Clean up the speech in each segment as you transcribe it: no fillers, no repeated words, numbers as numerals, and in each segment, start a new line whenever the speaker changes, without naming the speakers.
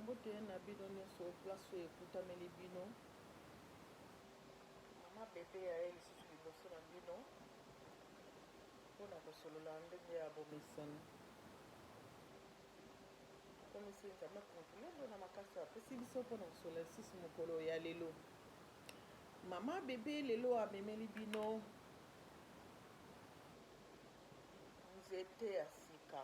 mbote na bino nyonso place oyo ekutameli bino. Mama bebe yaye lisusu liboso na bino mpona kosolola ndenge ya bomesano. Akomisi nzambe kontulendo na makasi apesi biso mpona kosolola lisusu mokolo ya lelo. Mama bebe lelo amemeli bino nzete ya sika.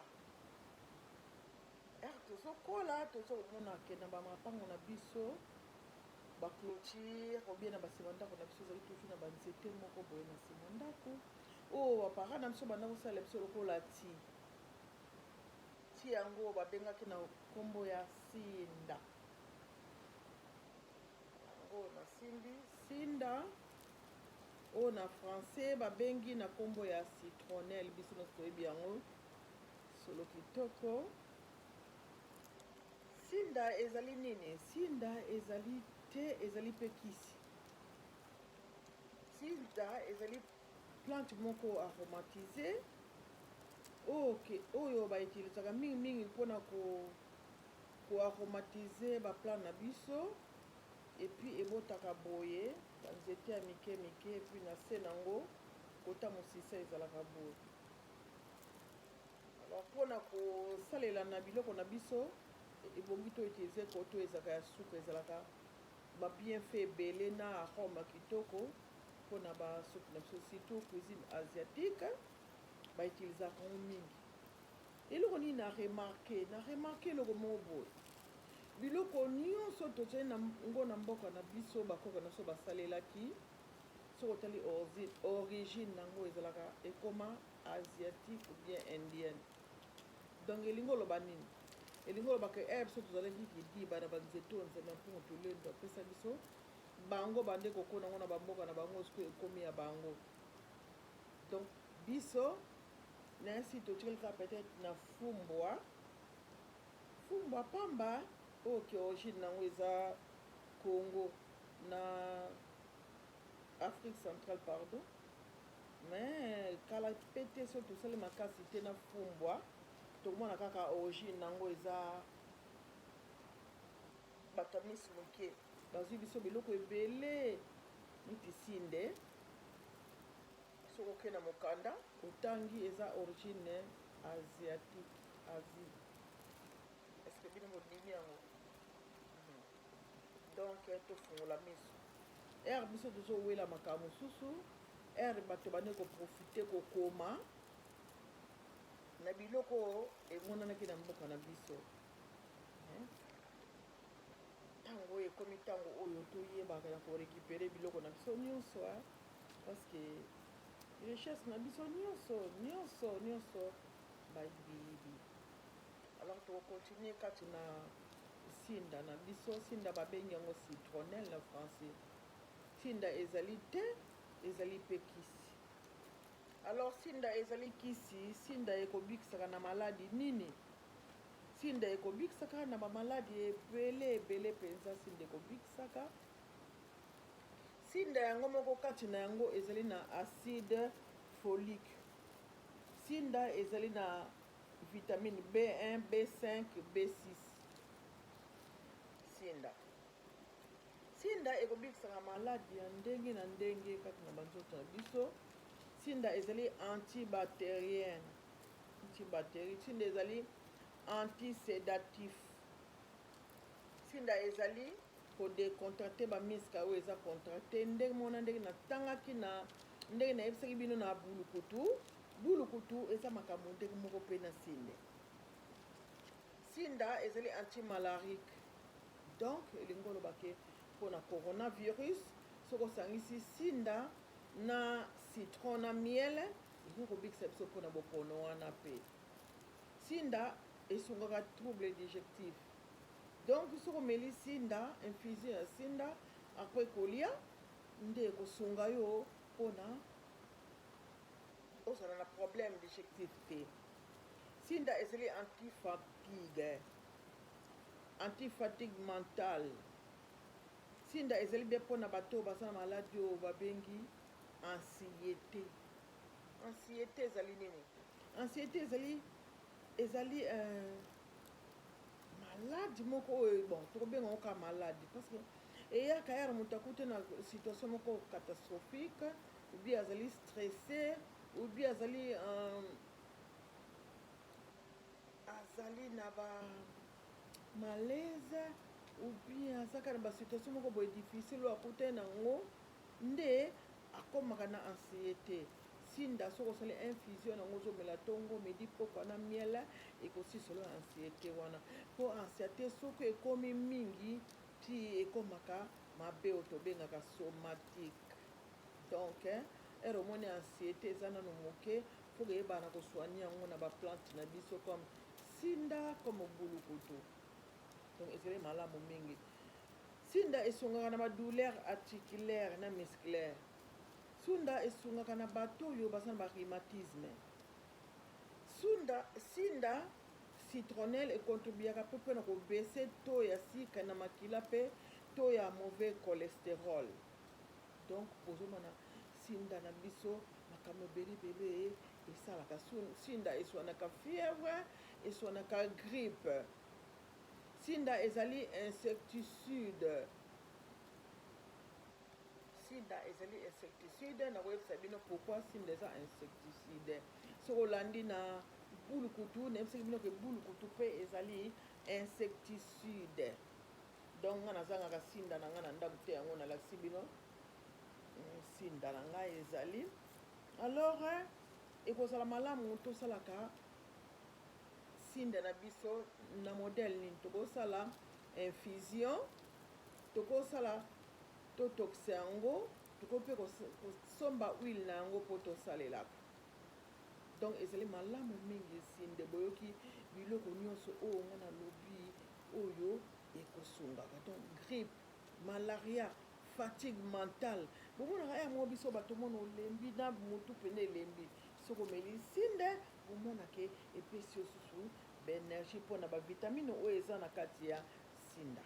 Tozokola tozomona akenda bamapango na biso baclôture obie na basima ndako na biso ezali toujours na banzete moko boye na nsima ndako oyo bapara na biso banda kosala biso lokola ti yango babengaki na nkombo ya sinda. Yango nasimbi sinda oyo na français babengi na nkombo ya citronnelle, biso nyonso toyebi yango solo kitoko. Sinda ezali nini? Sinda ezali te, ezali pe kisi. Sinda ezali plante moko aromatisée oyo bautilisaka mingi mpona koaromatize baplante na biso epuis ebotaka boye banzete ya mike epuis na se nango kota mosisa ezalaka boye. Alors mpona kosalela na biloko na biso ebongi to utilize koto ezalaka ya suka ezalaka babienfait ebele na arome kitoko mpona basuki na biso surtout cuisine asiatique bautilisaka yango mingi. eloko nini na remarke eloko moko boye biloko nyonso tozali nango na mboka na biso bakoka na biso basalelaki soki otali origine nango ezalaka ekoma asiatique ou bien indienne. Donc elingi oloba nini? elingi olobaka biso tozalaki kidiba na banzete oyo nzambe mpongo tolendo apesa biso bango bande kokona yango na bamboka na bango soki ekomi ya bango. Donc biso nasi totikalika peut-être na fumbwa pamba oyo ke origine nango eza Congo na Afrique centrale pardon, mais kala pe te so tosali makasi te na fumbwa tokomona kaka origine nango eza bato misi moke bazwi biso biloko ebele niti sinde soki okei na mokanda otangi eza origine asiatique Asie. Est-ce que bino bodimi yango? Donc tofungola miso biso tozowela makambo mosusu bato bande koprofite kokoma na biloko emonanaki na mboka na biso. Ntango oyo ekomi ntango oyo toyebaka na korécupere biloko na biso nyonso parce que richesse na biso nyonso bayibi. Alors tokokontinue kati na sinda na biso. Sinda babengi yango citronnelle na français. Sinda ezali te, ezali pe kisi. Alors sinda ezali kisi, sinda ekobikisaka na maladi nini? Sinda ekobikisaka na bamaladi ebele penza. Sinda ekobikisaka sinda yango moko kati na yango ezali na acide folique. Sinda ezali na vitamine B1, B5, B6. Sinda ekobikisaka maladi ya ndenge na ndenge kati na banzoto na biso. Sinda ezali antibactérienne. Sinda ezali antisédatif. Sinda ezali kodecontracte bamiska oyo eza contracte ndenge mona ndenge natangaki na ndenge nayebisaki bino na bulukutu eza makambo ndenge moko mpe na sinde. Sinda ezali antimalarique. Donc elingi olobake mpona coronavirus soki osangisi sinda na citron na miele ekoki kobikisa biso mpona bokono wana mpe. Sinda esungaka trouble digestif. Donc soki omeli sinda infusion ya sinda apres kolia nde ekosunga yo mpona ozala na problème digestif te. Sinda ezali antifatigue mentale. Sinda ezali bien mpona bato oyo baza na maladi oyo babengi anxiété. ezali nini? Anxiété ezali maladi moko oyo bon tokobenga oka maladi parce que eyaka yara moto akute na situation moko catastrophique ou bien azali stressé ou bien azali na ba malaise ou bien azaka na basituation moko boye difficile oyo akute nango nde akomaka na anxiété. Sinda soko osali infusion nango ozomela ntongo medi pokwa na miel ekosisolo anxiété wana mpo anxiété soki ekomi mingi ti ekomaka mabe oyo tobengaka somatique. Donc ere omoni anxiété eza nano moke fo koyebana kosoigne yango na baplante na biso comme sinda comme bulukutu. Donc ezali malamu mingi. Sinda esungaka na badouleur articulaire na musculaire. Sunda esungaka na bato oyo baza na barhumatisme. Sinda citronnelle ekontribuaka mpe na kobese taux ya sucre na makila mpe taux ya mauvais cholestérol. Donc ozomona sinda na biso makambo ebele esalaka. Sinda eswanaka fièvre, eswanaka grippe. Sinda ezali insecticide. Sinda ezali insecticide na koyebisa bino pourquoi sinda eza insecticide. Soko olandi na bulukutu nayebisaki bino ke bulukutu mpe ezali insecticide. Donc nga nazangaka sinda na nga na ndako te yango nalakisi bino sinda na ngai ezali. Alors ekozala malamu tosalaka sinda na biso na modèle nini tokosala infusion tokosala totokisa yango tokoki mpe kosomba huile na yango mpo tosalelaka. Donc ezali malamu mingi sinde boyoki biloko nyonso oyo nga nalobi oyo ekosungaka. Donc grippe, malaria, fatigue mentale bomonaka ya mo biso bato mona olembi na motu pene elembi soko omeli sinde omonake epesi yo susu baénergie mpona bavitamine oyo eza na kati ya sinda.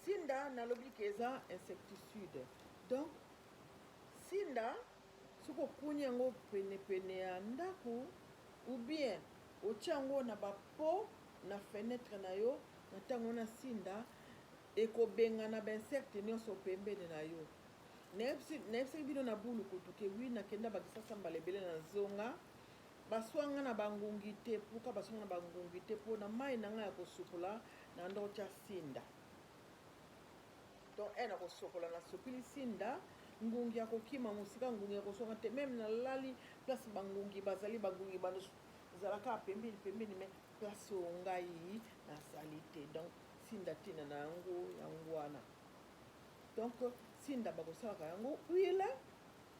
Sinda nalobi ke eza insecticide. Donc sinda soki okuni yango penepene ya ndako ou bien otia yango na bapo na fenêtre na yo na ntango na sinda ekobengana bainsecte nyonso pembeni na yo. Nayebisaki bino na bulukutu ke wi nakenda bakisasa mbala ebele na zonga baswanga na bangungi te puka baswanga na bangungi te mpo na mai na ngai ya kosukola na ndako tia sinda. Donc na kosukola na sopili sinda ngungi ya kokima mosika ngungi ya kosonga te meme nalali place bangungi bazali bangungi bazalaka pembeni mais place oyo ngai nazali te. Donc sinda ntina na yango wana. Donc sinda bakosalaka yango huile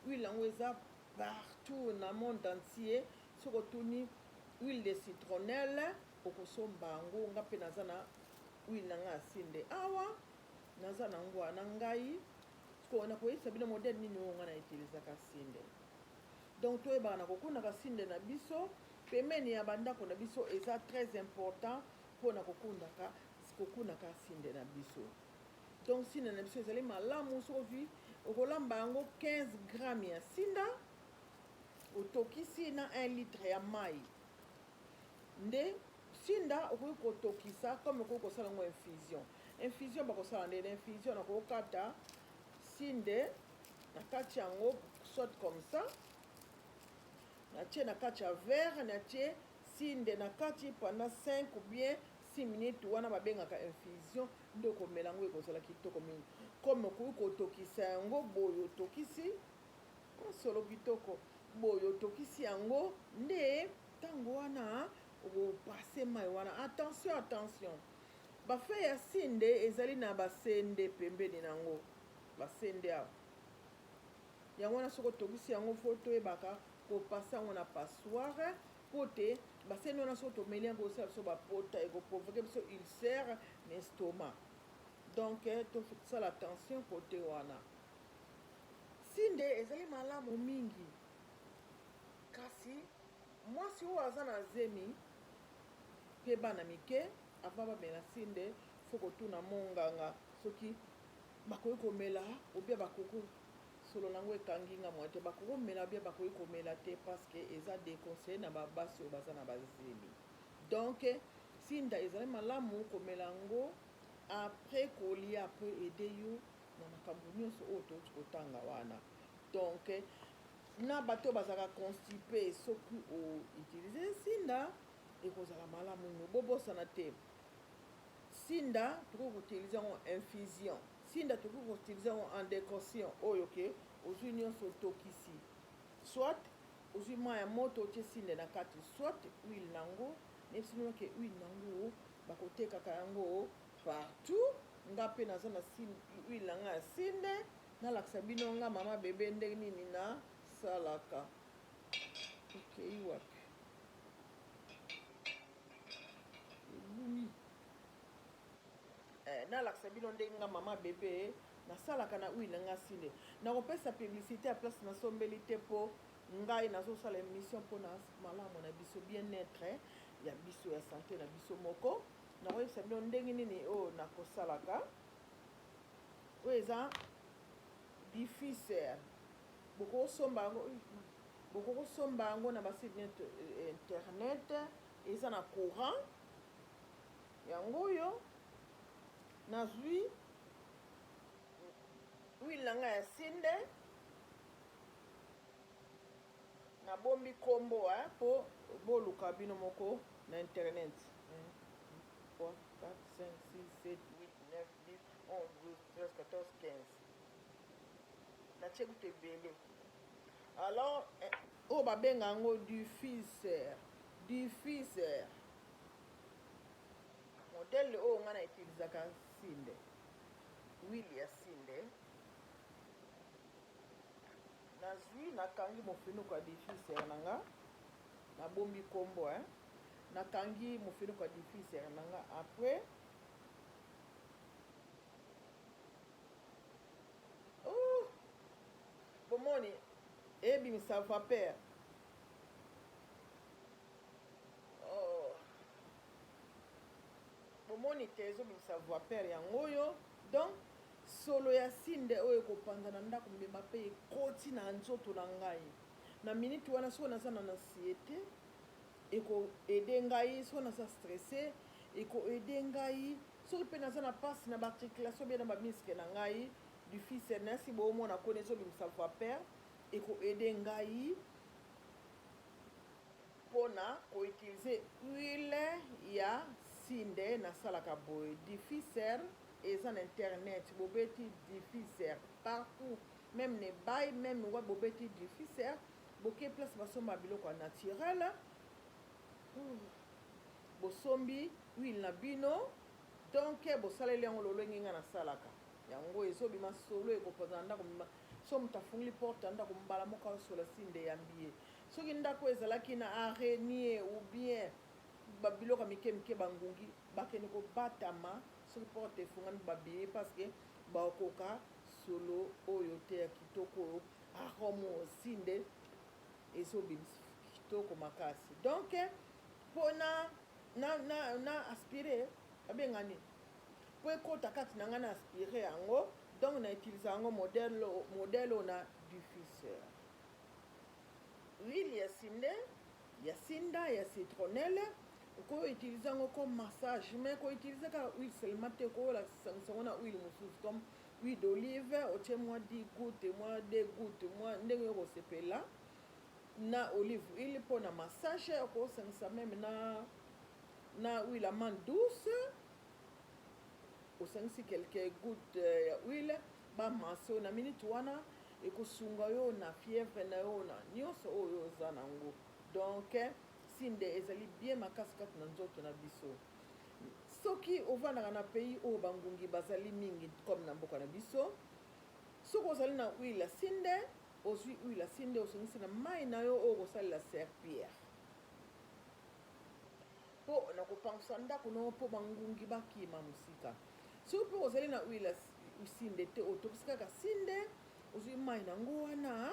yango eza partout na monde entier. Soki otuni huile de citronnelle okosomba yango nga mpe naza na huile na ngai ya sinde awa naza na yango wana ngai na koyebisa bino modele nini oyo nga na utilizaka sinde. Donc toyebaka na kokundaka sinde na biso pembeni ya bandako na biso eza très important mpona kokundaka sinde na biso. Donc sinde na biso ezali malamu soki okolamba yango 15 grammes ya sinda otokisi na 1 litre ya mai nde sinda okoki kotokisa comme okoki kosala yango infusion bakosala nde na infusion na kokata sinde na kati yango soit comme ça natie na kati ya verre natie sinde na kati pendant 5 ou bien 6 minutes wana babengaka infusion nde okomela yango ekozala kitoko mingi comme okoki kotokisa yango boye otokisi solo kitoko boye otokisi yango nde ntango wana okopase mai wana. Attention bafe ya sinde ezali na basende pembeni nango basende awa yango wana soki otokisi yango fo toyebaka kopasa yango na passoire po te basende wana soki tomeli yango osala biso bapota ekoprovoke biso ulcère na estomac. Donc tosala attention kote wana. Sinde ezali malamu mingi kasi mwasi oyo aza na zemi mpe bana mike ava bamela sinde fo kotuna monganga soki bakoki komela obia bakoko solo nango ekangi nga mwa te bakoki komela obia bakoki komela te parce que eza déconseillé na babasi oyo baza na bazemi. Donc sinda ezali malamu komela yango après kolia po ede yo na makambo nyonso oyo touti kotanga wana. Donc na bato bazalaka constipé soki outilize sinda ekozala malamu no bobosana te. Sinda tokoki koutilize yango infusion, sinda tokoki koutilize yango en décoction oyo ke ozwi nyonso otokisi, soit ozwi mai ya moto otie sinda na kati, soit huile nango neti bino ke huile nango bakotekaka yango partout. Nga mpe naza na huile na nga ya sinde, nalakisa bino nga mama bebe ndenge nini nasalaka. Okei wapi elumi nalakisa bino ndenge nga mama bebe nasalaka na huile na nga sinde. Nakopesa publicité ya place nasombeli te mpo ngai nazosala émission mpona malamu na biso bien-être ya biso ya santé na biso moko. Nakoyebisa bino ndenge nini oyo nakosalaka. Oyo eza diffuseur, bokosomba yango na basite internet, eza na courant. Yango oyo nazwi huile na nga ya sinde, nabombi kombo po boluka bino moko na internet. 3, 4, 5, 6, 7, 8, 9, 10, 11, 12, 13, 14, 15. Natie kutu ebele. Alors oyo babenga yango diffuseur. Modele oyo nga na utilizaka sinde, huile ya sinde. Nazwi nakangi mofinuko ya diffuseur na nga, nabombi kombo nakangi mofinuko ya diffuseur na nga. Après bomoni ebimisa vapeur. Bomoni te ezobimisa vapeur yango oyo. Donc solo ya sinde oyo ekopanza na ndako mbemba mpe ekoti na nzoto na ngai na minute wana. Soki naza na anxiété ekoede ngai, soki naza stressé ekoede ngai, soki mpe naza na mpasi na baarticulation bie na bamiske na ngai, diffuseur nasi boomona koni ezobimisa vapeur ekoede ngai mpona koutilize huile ya sinde. Nasalaka boye diffuseur eza na internet, bobeti diffuseur partout, même ne bay, même wa bobeti diffuseur boke place basomba biloko ya naturel. Bosombi huile na bino, donc bosaleli yango lolenge nga nasalaka yango ezobima solo ekopanza na ndako mbima. So moto afungoli porte ya ndako mbala moko asola sinde eyambi ye. Soki ndako ezalaki na araignée ou bien babiloko mike mike bangungi bakende kobatama soki porte efungami babie parce que bakoka solo oyo te ya kitoko oyo arome osinde ezobimisa kitoko makasi. Donc mpona na aspire abengani po ekota kati na nga na aspire yango. Donc na utilize yango modèle na diffuseur. Huile ya sinde, ya sinda, ya citronnelle oko utilize yango comme massage, mais ko utilize ka huile seulement te ko la sango na huile mosusu comme huile d'olive otie moi 10 gouttes, moi 2 gouttes, moi ndenge yoko sepela na olive huile pour na massage. Oko sangisa même na huile amande douce, osangisi quelques gouttes ya huile ba maso na minute wana ekosunga yo na fièvre na yo na nyonso oyo oza nango. Donc sinde ezali bien makasi kati na nzoto na biso. Soki ovandaka na pays oyo bangungi bazali mingi comme na mboka na biso, soki ozali na huile ya sinde, ozwi huile ya sinde osangisi na mai na yo oyo kosalela serpillère mpo na kopangisa ndako no mpo bangungi bakima mosika. Soki mpe ozali na huile ya sinde te, otokisi kaka sinde, ozwi mai nango wana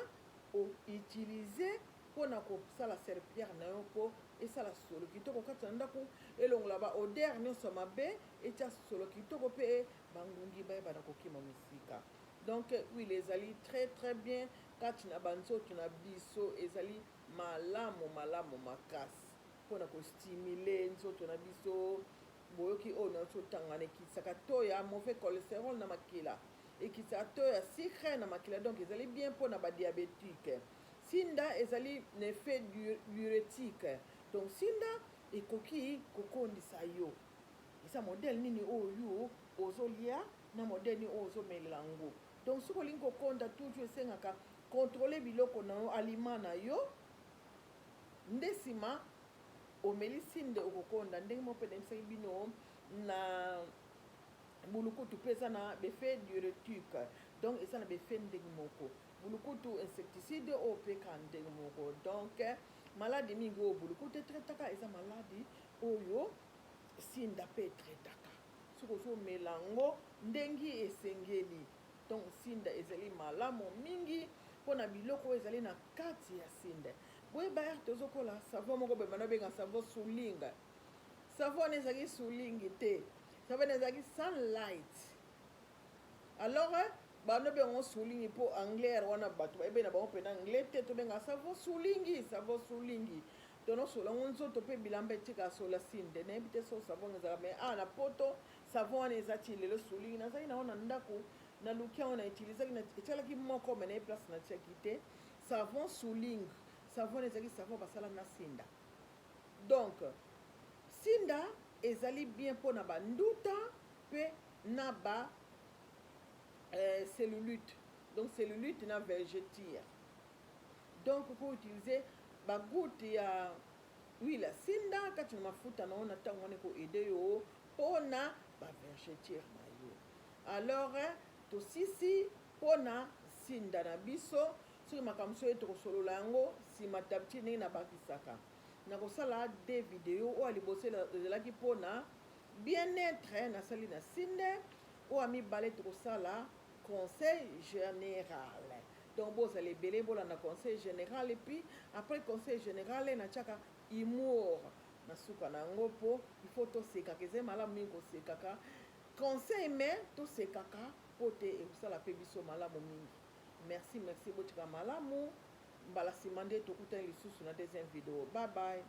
outilize mpona kosala serpillère na yo mpo esala solo kitoko kati na ndako, elongola ba odeur nyonso mabe, etia solo kitoko mpe bangungi bayebana kokima mosika. Donc huile ezali très bien kati na banzoto na biso, ezali malamu makasi. mpona kostimule nzoto na biso boyoki oyo nazotangana ekisaka to ya mauvais cholestérol na makila ekisaka to ya sucre na makila donc ezali bien mpona badiabétique. Sinda ezali na effet diurétique donc sinda ekoki kokondisa yo eza modele nini oyo ozolia na modele nini oyo ozomelela yango. Donc soki olingi kokonda toujours esengaka contrôler biloko na yo aliment na yo nde nsima omeli sinde okokonda ndenge moko mpe nayebisaki bino na bulukutu mpe eza na befe diurétique donc eza na befe ndenge moko bulukutu insecticide oyo mpe ka ndenge moko. Donc maladi mingi oyo bulukutu etretaka eza maladi oyo sinda mpe etretaka soki ozomela yango ndenge esengeli. Donc sinda ezali malamu mingi mpona biloko oyo ezali na kati ya sinda. boyeba ere tozokola savon moko boye bana benga savon sulinga. Savon wana ezalaki sulingi te, savon ezalaki sunlight. Alors bana benga sulingi mpo anglais wana bato bayebe na bango mpena anglais te tobenga savon sulingi, savon sulingi. tonosola ngo nzoto mpe bilamba etika sola sinde nayebi te so savon ezalaka me na poto savon wana eza ti lelo sulingi nazalaki na wana ndako na lukia wana etilisaki etialaki moko me naye place na tiaki te savon sulingi. Savon ezalaki savon basala na sinda. Donc sinda ezali bien mpona banduta mpe na ba cellulite. Donc cellulite na vergeture. Donc ko utiliser ba goutte ya huile ya sinda kati na mafuta na ona ntango wana ekoede yo mpona ba vergeture na yo. Alors tosisi mpona sinda na biso soki makambo so ete kosolola yango nsima tabiti ndenge nabakisaka nakosala de video oyo liboso ezalaki mpona bien-être nasali na sinde oyo mibale tokosala conseil général. Donc bozala ebele bolanda conseil général epuis après conseil général natiaka humour na suka na yango mpo ifo tosekaka ezali malamu mingi kosekaka conseil me tosekaka mpo te ekosala mpe biso malamu mingi. Merci botika malamu mbala nsima nde tokutani lisusu na deuxième vidéo. Bye bye.